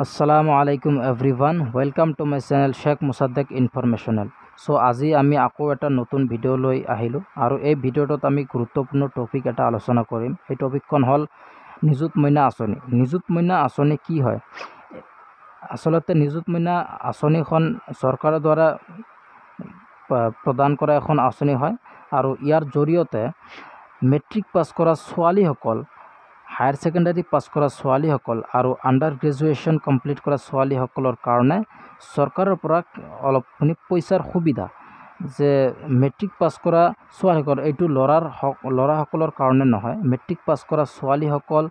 Assalamu alaikum everyone. Welcome to my channel Sheikh Musaddiq Informational. So আজি আমি আকৌ এটা নতুন ভিডিও লৈ আহিলো আৰু এই ভিডিওটোত আমি গুৰুত্বপূৰ্ণ টপিক এটা আলোচনা কৰিম। এই টপিকখন হল নিযুত মইনা আঁচনি। নিযুত মইনা আঁচনি কি হয়? আসলতে নিযুত মইনা আঁচনিখন চৰকাৰৰ দ্বাৰা প্ৰদান কৰা এখন আঁচনি হয় আৰু ইয়াৰ জৰিয়তে মেট্ৰিক পাছ কৰা ছোৱালীসকল, হায়াৰ সেকেন্ডাৰি পাস কৰা ছোৱালীসকল আৰু আন্ডাৰ গ্ৰেজুৱেশ্যন কমপ্লিট কৰা ছোৱালীসকলৰ কাৰণে চৰকাৰৰ পৰা অলপখিনি পইচাৰ সুবিধা, যে মেট্ৰিক পাছ কৰা ছোৱালীসকল, এইটো ল'ৰাসকলৰ কাৰণে নহয়, মেট্ৰিক পাছ কৰা ছোৱালীসকল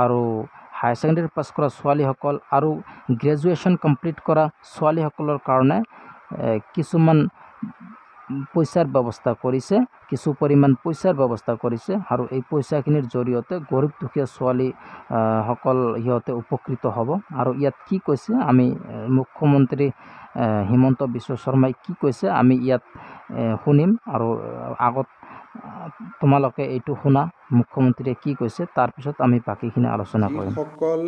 আৰু হায়াৰ সেকেন্ডাৰি পাছ কৰা ছোৱালীসকল আৰু গ্ৰেজুৱেশ্যন কমপ্লিট কৰা ছোৱালীসকলৰ কাৰণে কিছুমান পইচাৰ ব্যৱস্থা কৰিছে, কিছু পৰিমাণ পইচাৰ ব্যৱস্থা কৰিছে আৰু এই পইচাখিনিৰ জৰিয়তে গৰীব দুখীয়া ছোৱালী সকল ইহঁতে উপকৃত হ'ব। আৰু ইয়াত কি কৈছে, আমি মুখ্যমন্ত্ৰী হিমন্ত বিশ্ব শৰ্মাই কি কৈছে আমি ইয়াত শুনিম আৰু আগত তোমালোকে এইটো শুনা মুখ্যমন্ত্ৰীয়ে কি কৈছে, তাৰপিছত আমি বাকীখিনি আলোচনা কৰিম। সকল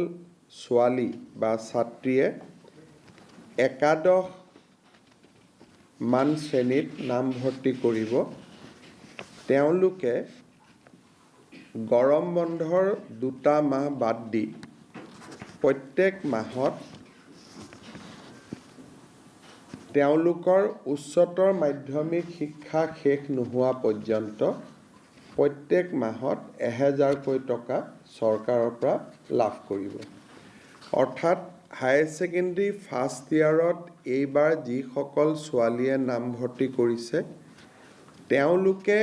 ছোৱালী বা ছাত্ৰীয়ে একাদশ মান শ্ৰেণীত নামভৰ্তি কৰিব, তেওঁলোকে গৰম বন্ধৰ 2টা মাহ বাদ দি প্ৰত্যেক মাহত তেওঁলোকৰ উচ্চতৰ মাধ্যমিক শিক্ষা শেষ নোহোৱা পৰ্যন্ত প্ৰত্যেক মাহত 1000কৈ টকা চৰকাৰৰ পৰা লাভ কৰিব। অৰ্থাৎ হায়াৰ সেকেন্ডাৰী ফাৰ্ষ্ট ইয়াৰত এইবাৰ যিসকল ছোৱালীয়ে নামভৰ্তি কৰিছে, তেওঁলোকে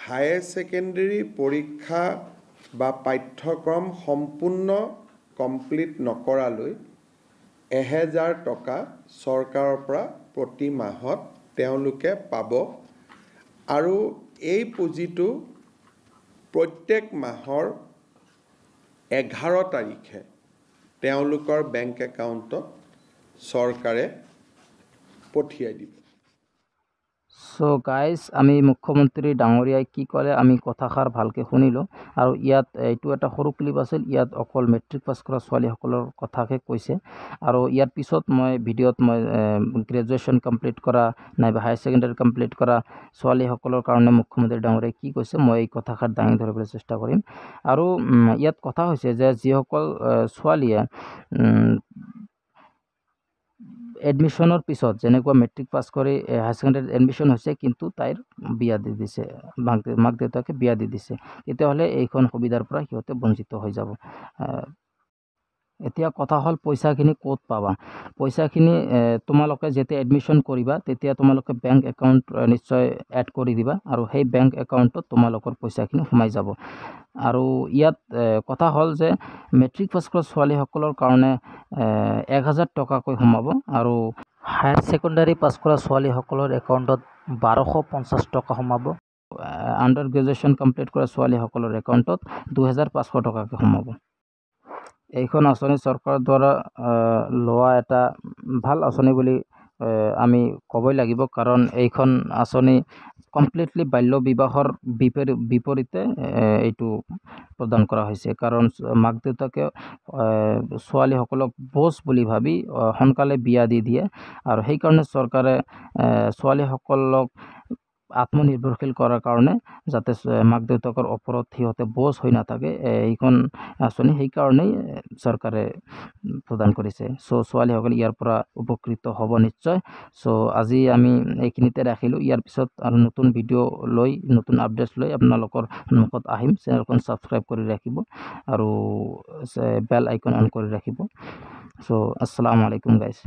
হায়াৰ সেকেন্ডাৰী পৰীক্ষা বা পাঠ্যক্ৰম সম্পূৰ্ণ কমপ্লিট নকৰালৈ 1000 টকা চৰকাৰৰ পৰা প্ৰতি মাহত তেওঁলোকে পাব আৰু এই পুঁজিটো প্ৰত্যেক মাহৰ 11 তাৰিখে তেওঁলোকৰ বেংক একাউণ্টত চৰকাৰে পঠিয়াই দিব। সো গাইজ, আমি মুখ্যমন্ত্ৰী ডাঙৰীয়াই কি ক'লে আমি কথাষাৰ ভালকৈ শুনিলোঁ আৰু ইয়াত এইটো এটা সৰু ক্লিপ আছিল, ইয়াত অকল মেট্ৰিক পাছ কৰা ছোৱালীসকলৰ কথাকে কৈছে আৰু ইয়াৰ পিছত মই ভিডিঅ'ত মই গ্ৰেজুৱেশ্যন কমপ্লিট কৰা নাইবা হায়াৰ সেকেন্ডাৰী কমপ্লিট কৰা ছোৱালীসকলৰ কাৰণে মুখ্যমন্ত্ৰী ডাঙৰীয়াই কি কৈছে মই এই কথাষাৰ দাঙি ধৰিবলৈ চেষ্টা কৰিম। আৰু ইয়াত কথা হৈছে যে যিসকল ছোৱালীয়ে এডমিশ্যনৰ পিছত, যেনেকুৱা মেট্ৰিক পাছ কৰি হায়াৰ সেকেন্ডাৰীত এডমিশ্যন হৈছে কিন্তু তাইৰ বিয়া দি দিছে, মাক দেউতাকে বিয়া দি দিছে, তেতিয়াহ'লে এইখন সুবিধাৰ পৰা সিহঁতে বঞ্চিত হৈ যাব। এতিয়া কথা হ'ল পইচাখিনি ক'ত পাবা? পইচাখিনি তোমালোকে যেতিয়া এডমিশ্যন কৰিবা তেতিয়া তোমালোকে বেংক একাউণ্ট নিশ্চয় এড কৰি দিবা আৰু সেই বেংক একাউণ্টত তোমালোকৰ পইচাখিনি সোমাই যাব। আৰু ইয়াত কথা হ'ল যে মেট্ৰিক পাছ কৰা ছোৱালীসকলৰ কাৰণে 1000 টকাকৈ সোমাব আৰু হায়াৰ সেকেন্ডাৰী পাছ কৰা ছোৱালীসকলৰ একাউণ্টত 1250 টকা সোমাব। আণ্ডাৰ গ্ৰেজুৱেশ্যন কমপ্লিট কৰা ছোৱালীসকলৰ একাউণ্টত 2500 টকাকৈ সোমাব। এইখন আঁচনি চৰকাৰৰ দ্বাৰা লোৱা এটা ভাল আঁচনি বুলি আমি ক'বই লাগিব, কাৰণ এইখন আঁচনি কমপ্লিটলি বাল্য বিবাহৰ বিপৰীতে এইটো প্ৰদান কৰা হৈছে, কাৰণ মাক দেউতাকে ছোৱালীসকলক বোজ বুলি ভাবি সোনকালে বিয়া দি দিয়ে আৰু সেইকাৰণে চৰকাৰে ছোৱালীসকলক আত্মনিৰ্ভৰশীল কৰাৰ কাৰণে যাতে মাক দেউতাকৰ ওপৰত সিহঁতে বোজ হৈ নাথাকে, এইখন আঁচনি সেইকাৰণেই চৰকাৰে প্ৰদান কৰিছে। ছোৱালীসকলে ইয়াৰ পৰা উপকৃত হ'ব নিশ্চয়। আজি আমি এইখিনিতে ৰাখিলোঁ। ইয়াৰ পিছত আৰু নতুন ভিডিঅ' লৈ, নতুন আপডেটছ লৈ আপোনালোকৰ সন্মুখত আহিম। চেনেলখন ছাবস্ক্ৰাইব কৰি ৰাখিব আৰু বেল আইকন অন কৰি ৰাখিব। আসসালামু আলাইকুম গাইজ।